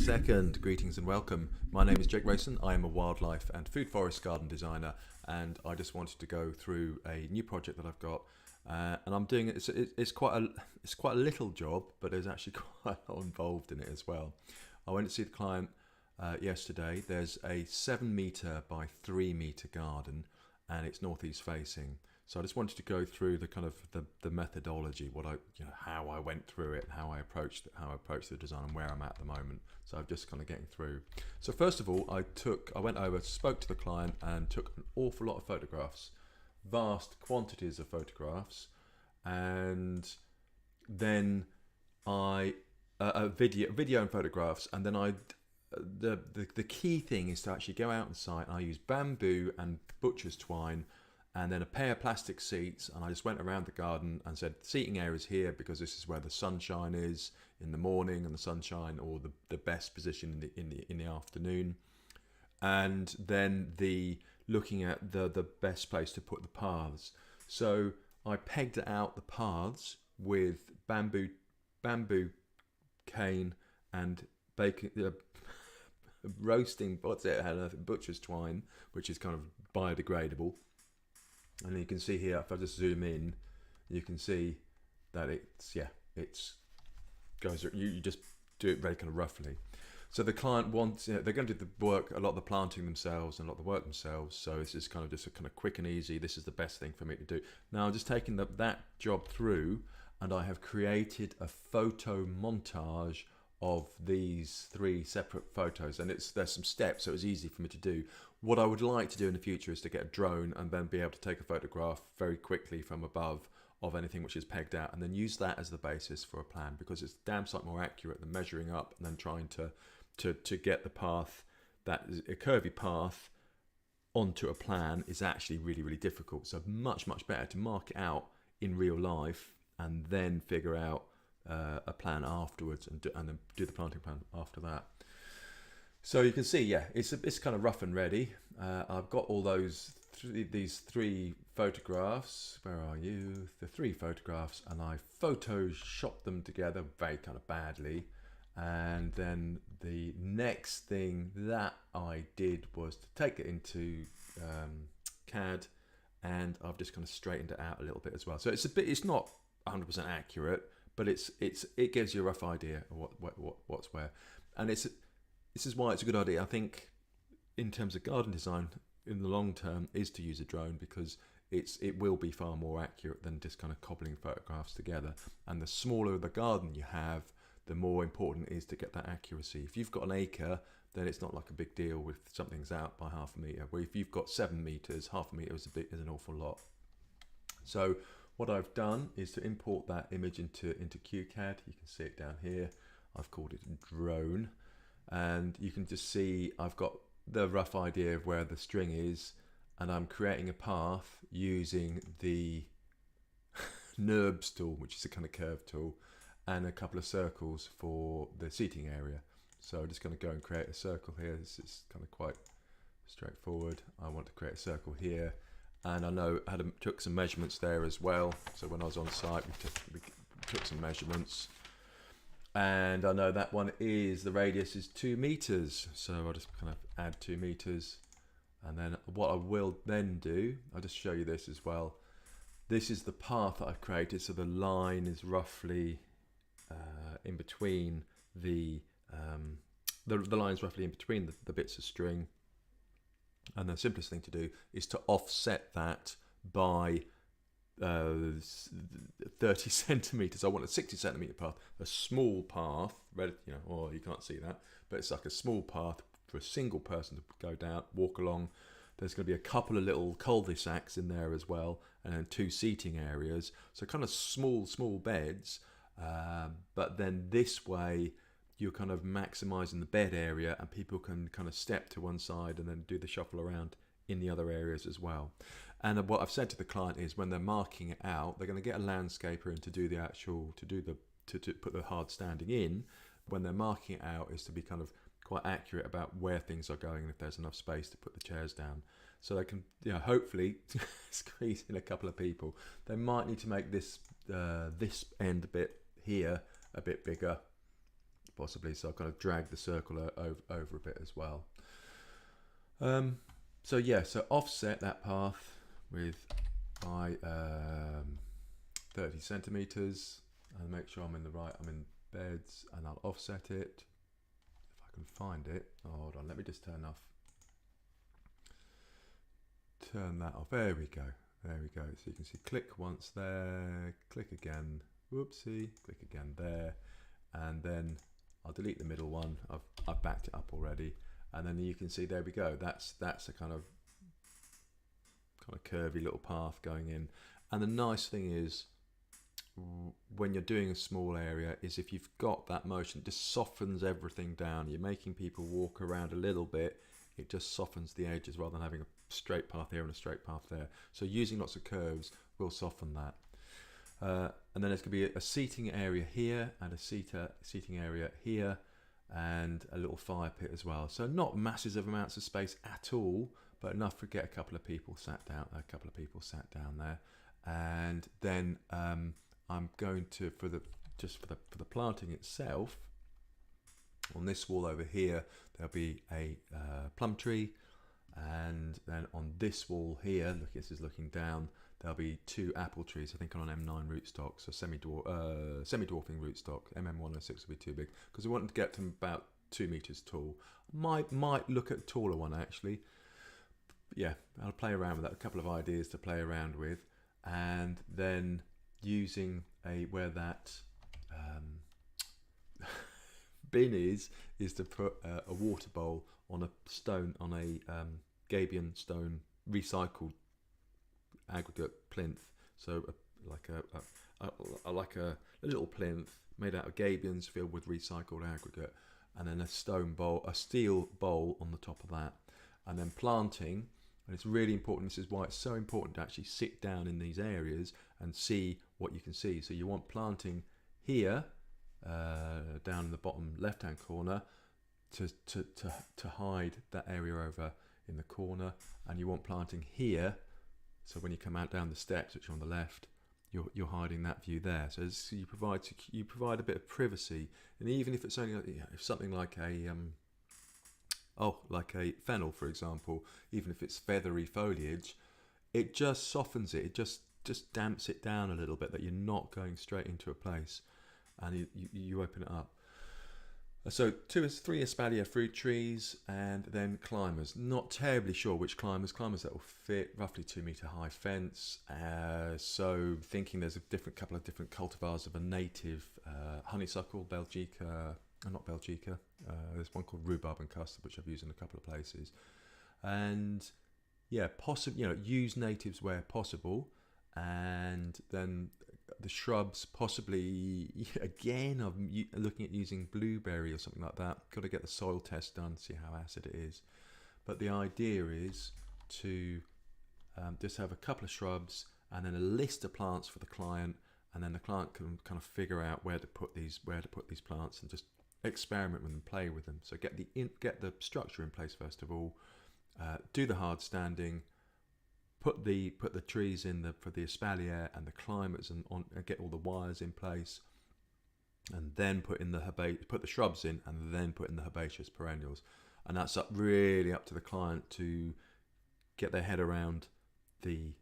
second. Greetings and welcome. My name is Jake Rayson. I am a wildlife and food forest garden designer, and I just wanted to go through a new project that I've got, and I'm doing it. It's quite a little job, but there's actually quite a lot involved in it as well. I went to see the client yesterday. There's a 7 metre by 3 metre garden, and it's northeast facing. So I just wanted to go through the kind of the methodology, how I went through it, how I approached the design, and where I'm at the moment. So I'm just kind of getting through. So first of all, I went over, spoke to the client, and took an awful lot of photographs, vast quantities of photographs, and then video and photographs, and then the key thing is to actually go out on site. I use bamboo and butcher's twine, and then a pair of plastic seats, and I just went around the garden and said seating areas here because this is where the sunshine is in the morning, and the sunshine, or the best position in the afternoon, and then looking at the best place to put the paths. So I pegged out the paths with bamboo cane and roasting butcher's twine, which is kind of biodegradable. And you can see here, if I just zoom in, you can see that you just do it very kind of roughly. So the client wants, they're going to do the work, a lot of the planting themselves and a lot of the work themselves. So this is kind of just a kind of quick and easy. This is the best thing for me to do. Now I'm just taking that job through, and I have created a photo montage of these 3 separate photos, and there's some steps, so it's easy for me to do. What I would like to do in the future is to get a drone and then be able to take a photograph very quickly from above of anything which is pegged out, and then use that as the basis for a plan, because it's damn sight more accurate than measuring up and then trying to get the path, that is a curvy path, onto a plan is actually really, really difficult. So much better to mark it out in real life and then figure out a plan afterwards, and then do the planting plan after that. So you can see, it's kind of rough and ready. I've got all these 3 photographs. Where are you? The 3 photographs, and I photoshopped them together very kind of badly. And then the next thing that I did was to take it into CAD, and I've just kind of straightened it out a little bit as well. So it's not 100% accurate, but it gives you a rough idea of what's where. And this is why it's a good idea, I think, in terms of garden design in the long term, is to use a drone, because it will be far more accurate than just kind of cobbling photographs together. And the smaller the garden you have, the more important it is to get that accuracy. If you've got an acre, then it's not like a big deal if something's out by 1/2 metre. Where if you've got 7 metres, 1/2 metre is an awful lot. So what I've done is to import that image into QCAD. You can see it down here. I've called it drone, and you can just see I've got the rough idea of where the string is, and I'm creating a path using the NURBS tool, which is a kind of curve tool, and a couple of circles for the seating area. So I'm just going to go and create a circle here. This is kind of quite straightforward. I want to create a circle here. And I know I took some measurements there as well. So when I was on site, we took some measurements. And I know that one the radius is 2 meters. So I'll just kind of add 2 meters. And then what I will then do, I'll just show you this as well. This is the path that I've created. So the line is roughly in between the line's roughly in between the bits of string. And the simplest thing to do is to offset that by 30 centimeters. I want a 60 centimeter path, a small path, you can't see that, but it's like a small path for a single person to go down, walk along. There's going to be a couple of little cul-de-sacs in there as well, and then 2 seating areas. So kind of small beds, but then this way you're kind of maximizing the bed area, and people can kind of step to one side and then do the shuffle around in the other areas as well. And what I've said to the client is, when they're marking it out, they're going to get a landscaper in to do the actual, to put the hard standing in. When they're marking it out, is to be kind of quite accurate about where things are going and if there's enough space to put the chairs down. So they can, hopefully squeeze in a couple of people. They might need to make this this end bit here a bit bigger, possibly. So I've kind of dragged the circle over a bit as well. So yeah, so offset that path with my 30 centimeters, and make sure I'm in beds, and I'll offset it if I can find it. Oh, hold on, let me just turn that off. There we go. So you can see click once there, click again, whoopsie, click again there, and then I'll delete the middle one. I've backed it up already, and then you can see, there we go. That's a kind of curvy little path going in. And the nice thing is, when you're doing a small area, is if you've got that motion, it just softens everything down. You're making people walk around a little bit, it just softens the edges rather than having a straight path here and a straight path there. So using lots of curves will soften that. And then there's going to be a seating area here, and a seating area here, and a little fire pit as well. So not massive amounts of space at all, but enough to get a couple of people sat down there. And then I'm going to, for the planting itself, on this wall over here there'll be a plum tree, and then on this wall here, look, this is looking down, there'll be 2 apple trees, I think on an M9 rootstock, so semi-dwarfing rootstock. MM106 will be too big because we want to get them about 2 meters tall. Might look at a taller one actually. Yeah, I'll play around with that. A couple of ideas to play around with, and then using where that bin is to put a water bowl on a stone, on a gabion stone recycled aggregate plinth. So like a little plinth made out of gabions filled with recycled aggregate, and then a steel bowl on the top of that, and then planting. And it's really important, this is why it's so important to actually sit down in these areas and see what you can see. So you want planting here, down in the bottom left hand corner, to hide that area over in the corner, and you want planting here, so when you come out down the steps, which are on the left, you're hiding that view there. So you provide a bit of privacy, and even if it's only if something like a fennel, for example, even if it's feathery foliage, it just softens it. It just damps it down a little bit, that you're not going straight into a place, and you open it up. So 3 espalier fruit trees, and then climbers. Not terribly sure which climbers that will fit. Roughly 2 meter high fence. So thinking there's couple of different cultivars of a native honeysuckle, not Belgica. There's one called rhubarb and custard, which I've used in a couple of places. And yeah, use natives where possible, and then the shrubs, possibly, again, I'm looking at using blueberry or something like that. Got to get the soil test done, see how acid it is. But the idea is to just have a couple of shrubs and then a list of plants for the client, and then the client can kind of figure out where to put these plants, and just experiment with them, play with them. So get the structure in place first of all, do the hard standing, put the trees in for the espalier and the climbers, and get all the wires in place, and then put the shrubs in, and then put in the herbaceous perennials. And that's really up to the client to get their head around the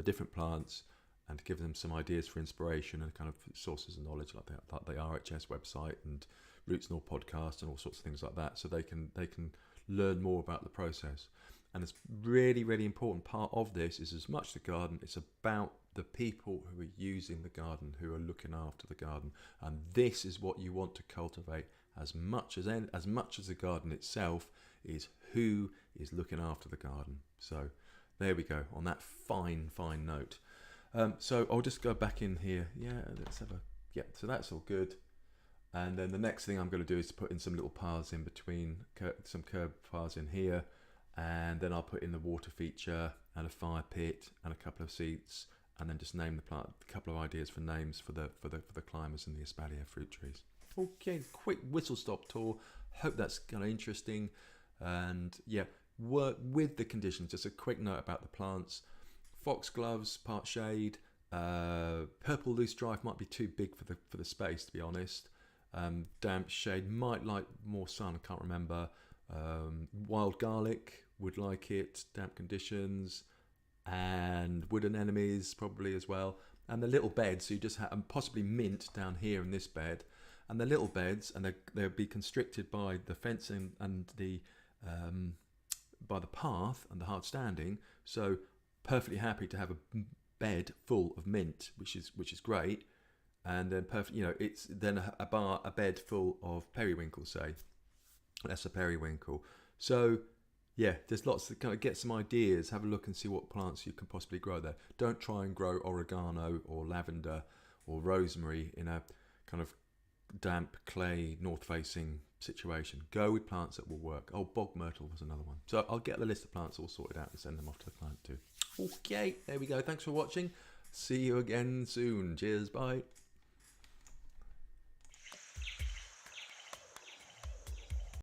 different plants, and to give them some ideas for inspiration and kind of sources of knowledge, like the RHS website and Roots North podcast and all sorts of things like that, so they can learn more about the process. And it's really, really important part of this is, as much the garden, it's about the people who are using the garden, who are looking after the garden. And this is what you want to cultivate as much as the garden itself, is who is looking after the garden. So there we go, on that fine note. So I'll just go back in here. So that's all good. And then the next thing I'm going to do is to put in some little paths in between, some curb paths in here. And then I'll put in the water feature and a fire pit and a couple of seats, and then just name the plant. A couple of ideas for names for the climbers and the espalier fruit trees. Okay, quick whistle stop tour. Hope that's kind of interesting. And yeah, work with the conditions. Just a quick note about the plants. Foxgloves, part shade. Purple loose strife might be too big for the space, to be honest. Damp shade, might like more sun, I can't remember. Wild garlic would like it, damp conditions, and wood anemones probably as well. And the little beds, so you just have, and possibly mint down here in this bed. And the little beds, and they'll be constricted by the fencing and the by the path and the hard standing. So perfectly happy to have a bed full of mint, which is great. And then perfect, it's then a bed full of periwinkle, say. That's a periwinkle. So yeah, there's lots to kind of get some ideas, have a look and see what plants you can possibly grow there. Don't try and grow oregano or lavender or rosemary in a kind of damp, clay, north-facing situation. Go with plants that will work. Oh, bog myrtle was another one. So I'll get the list of plants all sorted out and send them off to the client too. Okay, there we go. Thanks for watching. See you again soon. Cheers, bye.